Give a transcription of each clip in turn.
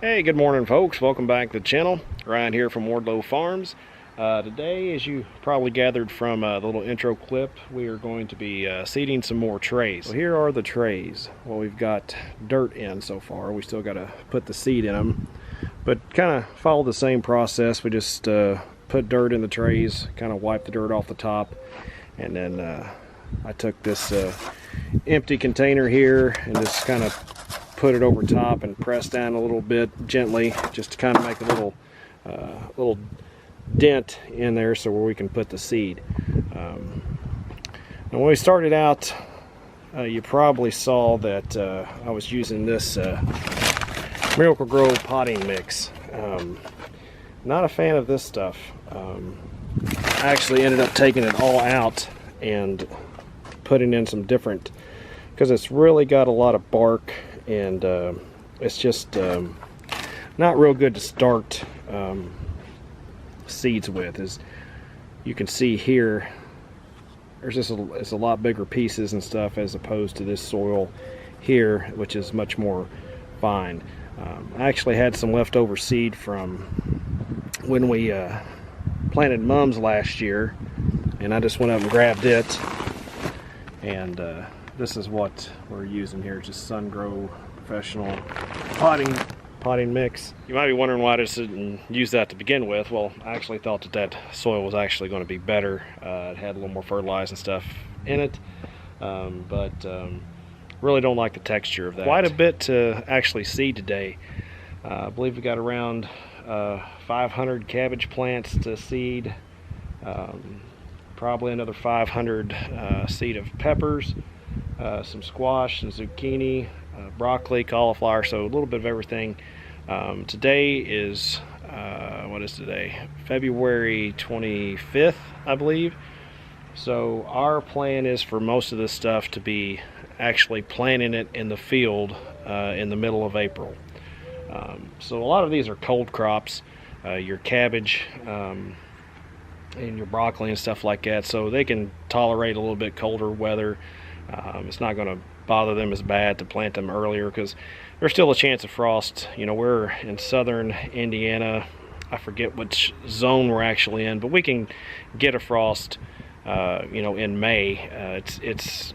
Hey, good morning folks. Welcome back to the channel. Ryan here from Wardlow Farms. Today, as you probably gathered from the little intro clip, we are going to be seeding some more trays. So here are the trays. Well, we've got dirt in so far. We still got to put the seed in them, but kind of follow the same process. We just put dirt in the trays, kind of wipe the dirt off the top, and then I took this empty container here and just kind of put it over top and press down a little bit gently, just to kind of make a little dent in there so where we can put the seed. And when we started out, you probably saw that I was using this Miracle-Gro potting mix. Not a fan of this stuff. I actually ended up taking it all out and putting in some different, because it's really got a lot of bark, and it's just not real good to start seeds with. As you can see here, there's just it's a lot bigger pieces and stuff as opposed to this soil here, which is much more fine. I actually had some leftover seed from when we planted mums last year, and I just went up and grabbed it, and this is what we're using here, just Sun-Gro Professional potting mix. You might be wondering why I just didn't use that to begin with. Well, I actually thought that soil was actually going to be better. It had a little more fertilizer and stuff in it, but really don't like the texture of that. Quite a bit to actually seed today. I believe we got around 500 cabbage plants to seed, probably another 500 seed of peppers, some squash and zucchini, broccoli, cauliflower, so a little bit of everything. Today is, what is today? February 25th, I believe. So our plan is for most of this stuff to be actually planting it in the field in the middle of April. So a lot of these are cold crops, your cabbage and your broccoli and stuff like that, so they can tolerate a little bit colder weather. It's not going to bother them as bad to plant them earlier, because there's still a chance of frost. You know, we're in southern Indiana. I forget which zone we're actually in, but we can get a frost, you know, in May. It's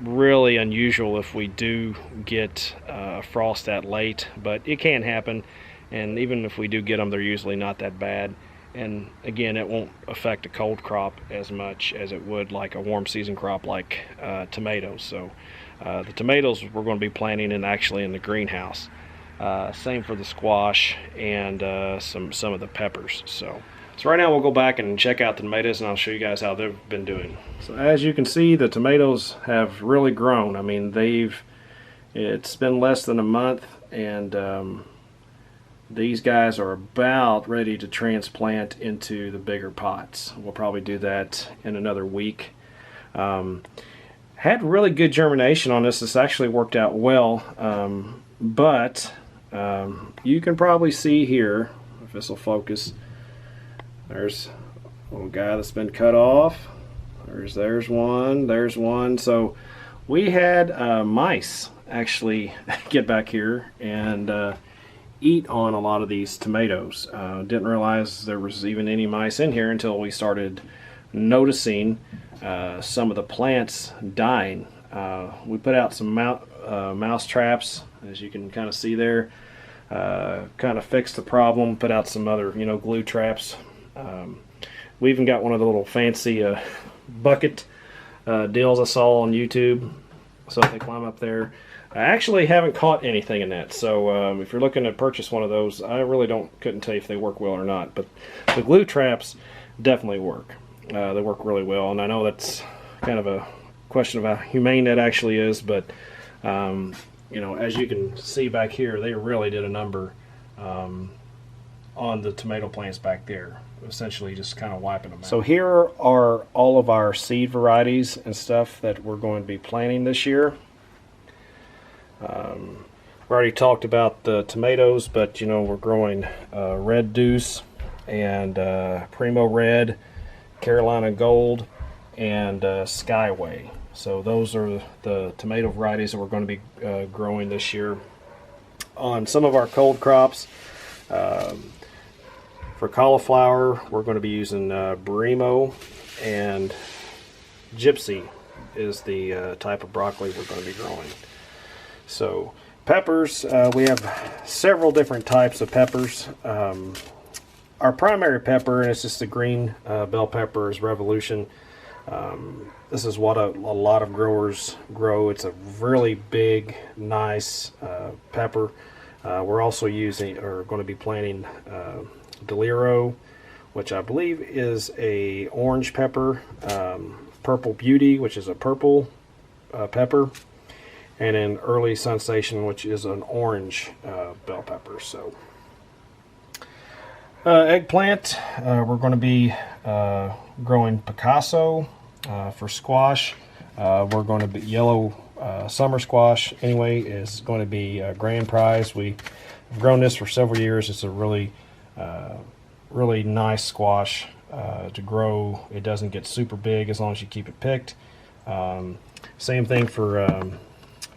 really unusual if we do get a frost that late, but it can happen. And even if we do get them, they're usually not that bad. And again, it won't affect a cold crop as much as it would like a warm season crop like tomatoes. So the tomatoes we're going to be planting actually in the greenhouse. Same for the squash and some of the peppers. So right now we'll go back and check out the tomatoes, and I'll show you guys how they've been doing. So as you can see, the tomatoes have really grown. I mean, it's been less than a month, and these guys are about ready to transplant into the bigger pots. We'll probably do that in another week. Had really good germination on this. This actually worked out well, but you can probably see here, if this will focus, there's a little guy that's been cut off. There's one. So we had mice actually get back here and eat on a lot of these tomatoes. Didn't realize there was even any mice in here until we started noticing some of the plants dying. We put out some mouse traps, as you can kind of see there. Kind of fixed the problem, put out some other, you know, glue traps. We even got one of the little fancy bucket deals I saw on YouTube, so they climb up there. I actually haven't caught anything in that, so if you're looking to purchase one of those, I really couldn't tell you if they work well or not, but the glue traps definitely work. They work really well, and I know that's kind of a question of how humane that actually is, but you know, as you can see back here, they really did a number on the tomato plants back there, essentially just kind of wiping them out. So here are all of our seed varieties and stuff that we're going to be planting this year. We already talked about the tomatoes, but you know, we're growing Red Deuce and Primo Red, Carolina Gold, and Skyway. So those are the tomato varieties that we're going to be growing this year. on some of our cold crops. For cauliflower, we're going to be using Brimo, and Gypsy is the type of broccoli we're going to be growing. So peppers, we have several different types of peppers. Our primary pepper, and it's just the green bell pepper, is Revolution. This is what a lot of growers grow. It's a really big, nice pepper. We're also using, or going to be planting, Deliro, which I believe is a orange pepper. Purple Beauty, which is a purple pepper, and then Early Sensation, which is an orange bell pepper. So eggplant, we're going to be growing Picasso. For squash, we're going to be yellow summer squash anyway is going to be grand prize. We've grown this for several years. It's a really really nice squash to grow. It doesn't get super big as long as you keep it picked. Same thing for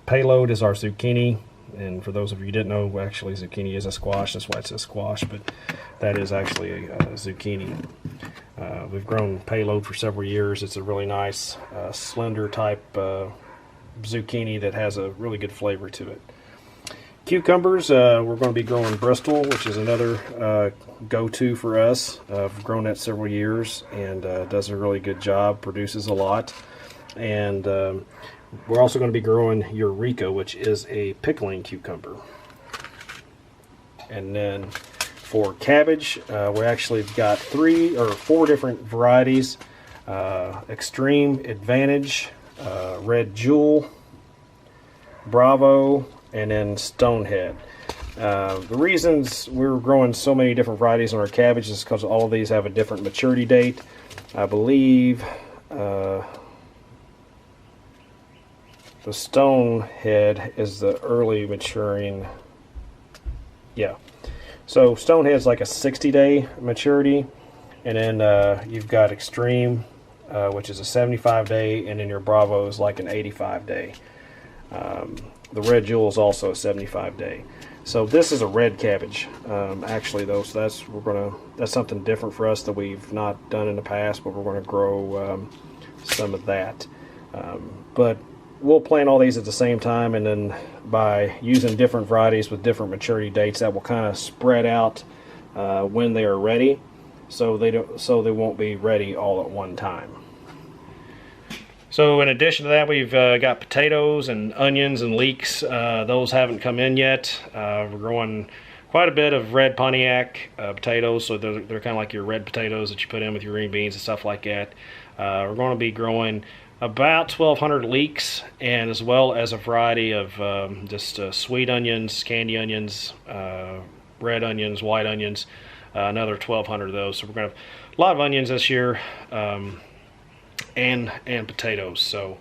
payload is our zucchini. And for those of you who didn't know, actually zucchini is a squash. That's why it says squash, but that is actually a zucchini. We've grown payload for several years. It's a really nice slender type zucchini that has a really good flavor to it. Cucumbers, we're going to be growing Bristol, which is another go-to for us. I've grown that several years, and does a really good job, produces a lot. And we're also going to be growing Eureka, which is a pickling cucumber. And then for cabbage, we actually got 3 or 4 different varieties. Extreme Advantage, Red Jewel, Bravo, and then Stonehead. The reasons we're growing so many different varieties on our cabbage is because all of these have a different maturity date. I believe the Stonehead is the early maturing. Yeah. So Stonehead's like a 60-day maturity, and then you've got Extreme, which is a 75-day, and then your Bravo is like an 85-day. The Red Jewel is also a 75-day. So this is a red cabbage, actually, though. So that's something different for us that we've not done in the past, but we're going to grow some of that. But we'll plant all these at the same time, and then by using different varieties with different maturity dates, that will kind of spread out when they are ready, so they won't be ready all at one time. So in addition to that, we've got potatoes and onions and leeks. Those haven't come in yet. We're growing quite a bit of red Pontiac potatoes, so they're kind of like your red potatoes that you put in with your green beans and stuff like that. We're going to be growing about 1,200 leeks, and as well as a variety of just sweet onions, candy onions, red onions, white onions, another 1,200 of those. So we're going to have a lot of onions this year, and potatoes. So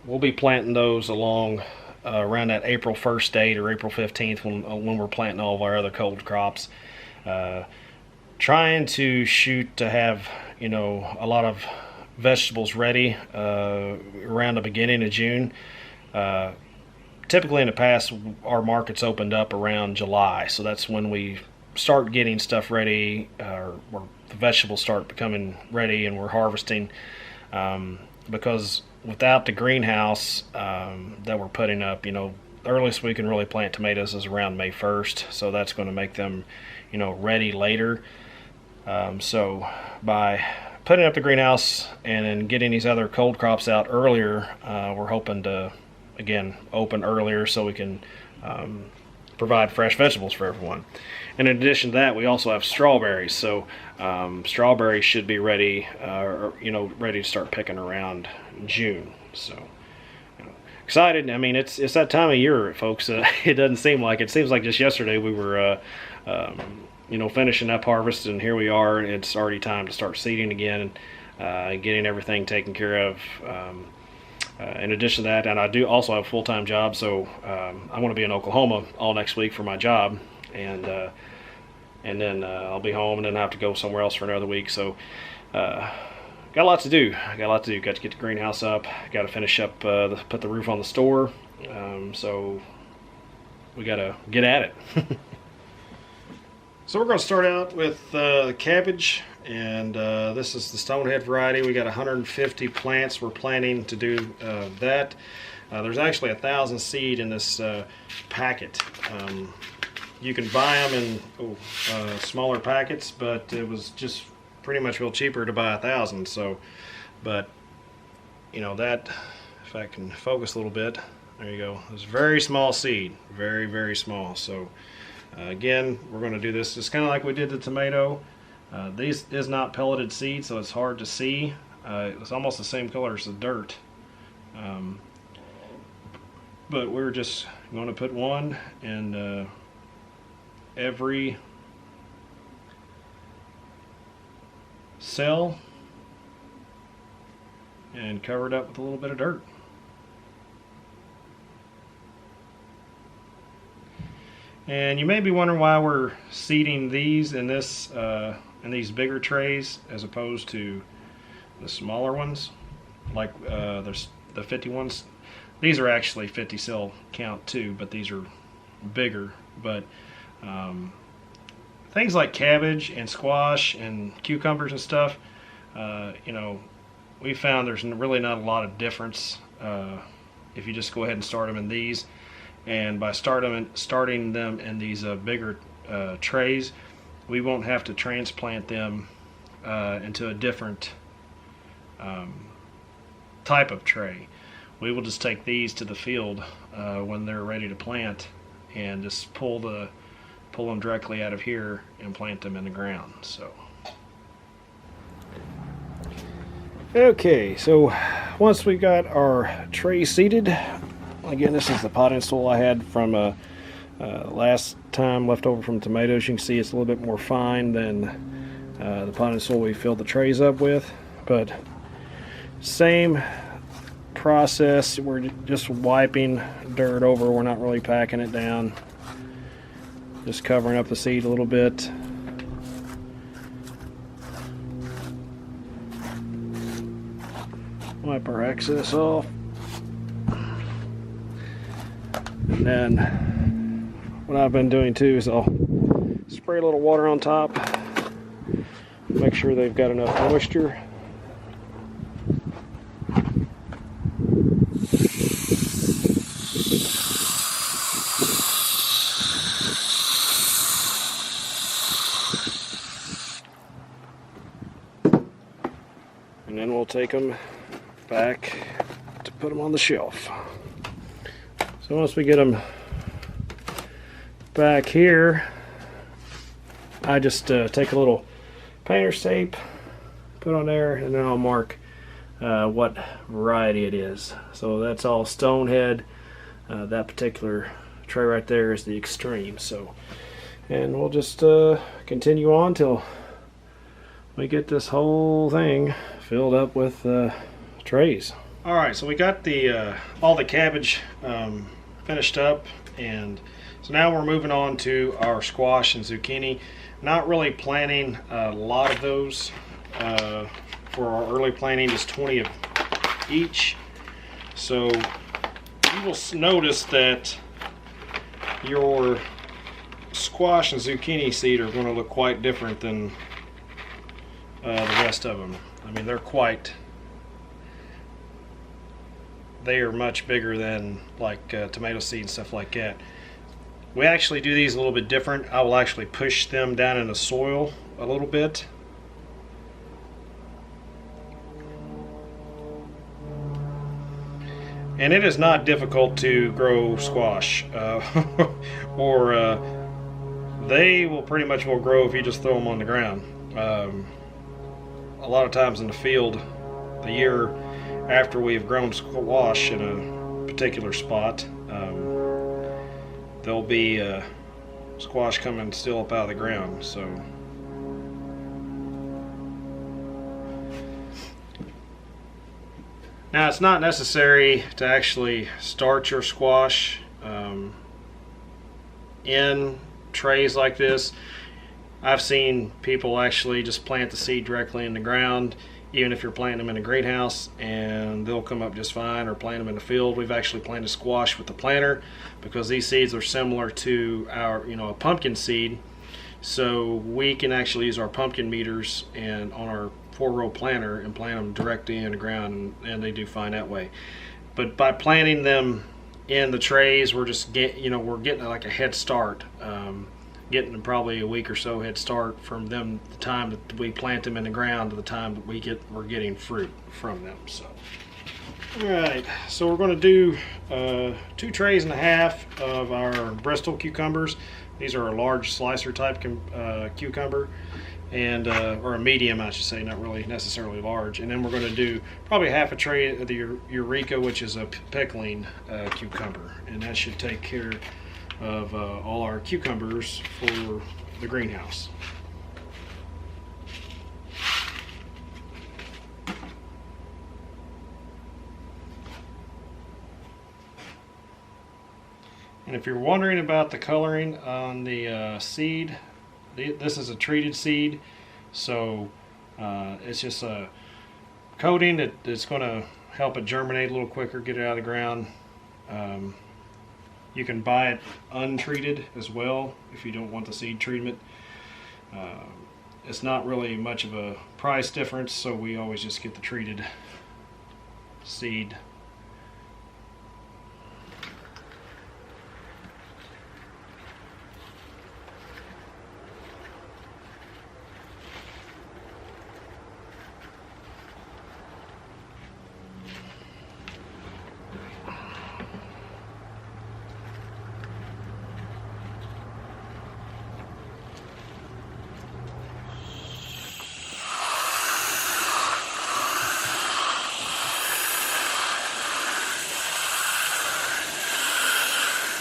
we'll be planting those along around that April 1st date or April 15th when we're planting all of our other cold crops. Trying to shoot to have, a lot of vegetables ready around the beginning of June. Typically in the past, our markets opened up around July, so that's when we start getting stuff ready, or the vegetables start becoming ready and we're harvesting, because without the greenhouse that we're putting up, the earliest we can really plant tomatoes is around May 1st, so that's going to make them ready later. So by putting up the greenhouse and then getting these other cold crops out earlier, we're hoping to again open earlier so we can provide fresh vegetables for everyone. And in addition to that, we also have strawberries. So strawberries should be ready, ready to start picking around June. So excited. I mean, it's that time of year, folks. It doesn't seem like it. Seems like just yesterday we were finishing up harvest, and here we are. It's already time to start seeding again and getting everything taken care of. In addition to that, and I do also have a full-time job, so I'm going to be in Oklahoma all next week for my job, and then I'll be home, and then I have to go somewhere else for another week. So got a lot to do. Got to get the greenhouse up. Got to finish up, put the roof on the store. So we gotta get at it. So we're going to start out with the cabbage, and this is the Stonehead variety. We got 150 plants we're planning to do that. There's actually 1,000 seed in this packet. You can buy them in smaller packets, but it was just pretty much real cheaper to buy 1,000. So, but you know that, if I can focus a little bit, there you go. It's very small seed, very, very small. So. Again, we're going to do this just kind of like we did the tomato. This is not pelleted seed, so it's hard to see. It's almost the same color as the dirt. But we're just going to put one in every cell and cover it up with a little bit of dirt. And you may be wondering why we're seeding these in this in these bigger trays as opposed to the smaller ones, like there's the 50 ones. These are actually 50 cell count too, but these are bigger. But things like cabbage and squash and cucumbers and stuff, you know, we found there's really not a lot of difference if you just go ahead and start them in these. And by starting them in these bigger trays, we won't have to transplant them into a different type of tray. We will just take these to the field when they're ready to plant, and just pull them directly out of here and plant them in the ground. So. Okay, so once we got our tray seated. Again, this is the potting soil I had from last time, left over from tomatoes. You can see it's a little bit more fine than the potting soil we filled the trays up with. But same process, we're just wiping dirt over. We're not really packing it down. Just covering up the seed a little bit. Wipe our excess off. And then what I've been doing too is I'll spray a little water on top, make sure they've got enough moisture. And then we'll take them back to put them on the shelf. So once we get them back here, I just take a little painter's tape, put on there, and then I'll mark what variety it is. So that's all Stonehead. That particular tray right there is the extreme. So, and we'll just continue on till we get this whole thing filled up with trays. All right, so we got the all the cabbage finished up, and so now we're moving on to our squash and zucchini. Not really planting a lot of those for our early planting, just 20 of each. So you will notice that your squash and zucchini seed are going to look quite different than the rest of them. I mean, they are much bigger than like tomato seed and stuff like that. We actually do these a little bit different. I will actually push them down in the soil a little bit. And it is not difficult to grow squash, or they will pretty much grow if you just throw them on the ground. A lot of times in the field, the year after we've grown squash in a particular spot, there'll be squash coming still up out of the ground. So now it's not necessary to actually start your squash in trays like this. I've seen people actually just plant the seed directly in the ground. even if you're planting them in a greenhouse, and they'll come up just fine, or plant them in the field. We've actually planted squash with the planter because these seeds are similar to our, a pumpkin seed. So we can actually use our pumpkin meters and on our 4-row planter and plant them directly in the ground, and they do fine that way. But by planting them in the trays, we're just we're getting like a head start. Getting probably a week or so head start from them, the time that we plant them in the ground to the time that we're getting fruit from them. So, all right, so we're going to do 2.5 trays of our Bristol cucumbers. These are a large slicer type cucumber, and or a medium, I should say, not really necessarily large. And then we're going to do probably half a tray of the Eureka, which is a pickling cucumber, and that should take care of all our cucumbers for the greenhouse. And if you're wondering about the coloring on the seed, this is a treated seed, so it's just a coating that's going to help it germinate a little quicker, get it out of the ground. You can buy it untreated as well if you don't want the seed treatment. It's not really much of a price difference, so we always just get the treated seed.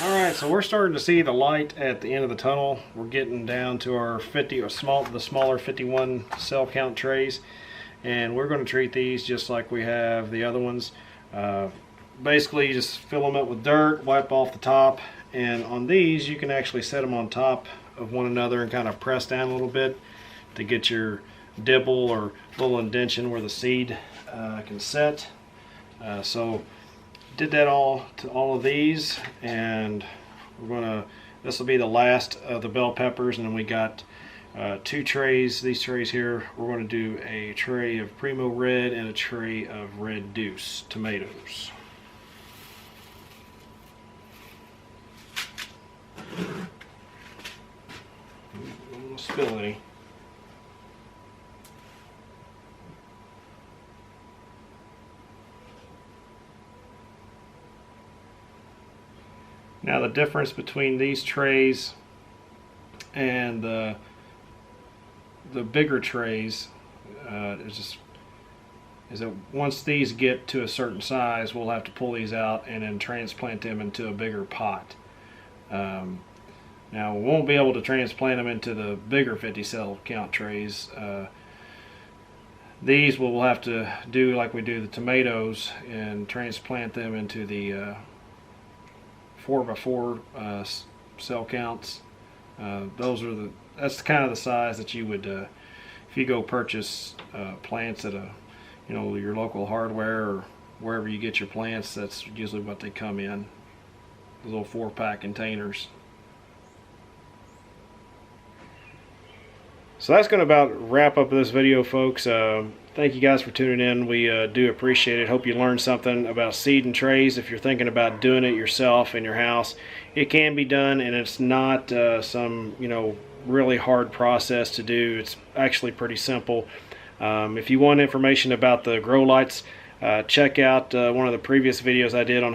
Alright, so we're starting to see the light at the end of the tunnel. We're getting down to our the smaller 51 cell count trays, and we're going to treat these just like we have the other ones. Basically, you just fill them up with dirt, wipe off the top, and on these you can actually set them on top of one another and kind of press down a little bit to get your dibble or little indentation where the seed can set. So did that all to all of these, and this will be the last of the bell peppers, and then we got 2 trays, these trays here. We're going to do a tray of Primo Red and a tray of Red Deuce tomatoes. I don't want to spill any. Now the difference between these trays and the bigger trays is that once these get to a certain size, we'll have to pull these out and then transplant them into a bigger pot. Now we won't be able to transplant them into the bigger 50 cell count trays. These we'll have to do like we do the tomatoes and transplant them into the 4x4 cell counts. That's kind of the size that you would if you go purchase plants at your local hardware or wherever you get your plants. That's usually what they come in, the little 4-pack containers. So that's going to about wrap up this video, folks. Thank you guys for tuning in. We do appreciate it. Hope you learned something about seed and trays. If you're thinking about doing it yourself in your house, it can be done, and it's not some really hard process to do. It's actually pretty simple. If you want information about the grow lights, check out one of the previous videos I did on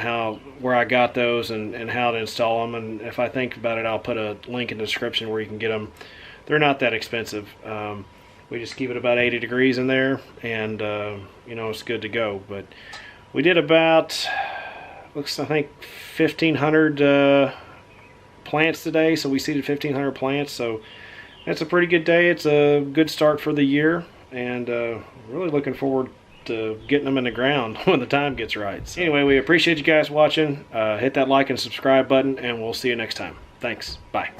where I got those and how to install them. And if I think about it, I'll put a link in the description where you can get them. They're not that expensive. We just keep it about 80 degrees in there, and it's good to go. But we did about, I think 1,500 plants today. So we seeded 1,500 plants. So that's a pretty good day. It's a good start for the year, and really looking forward to getting them in the ground when the time gets right. So anyway, we appreciate you guys watching. Hit that like and subscribe button, and we'll see you next time. Thanks. Bye.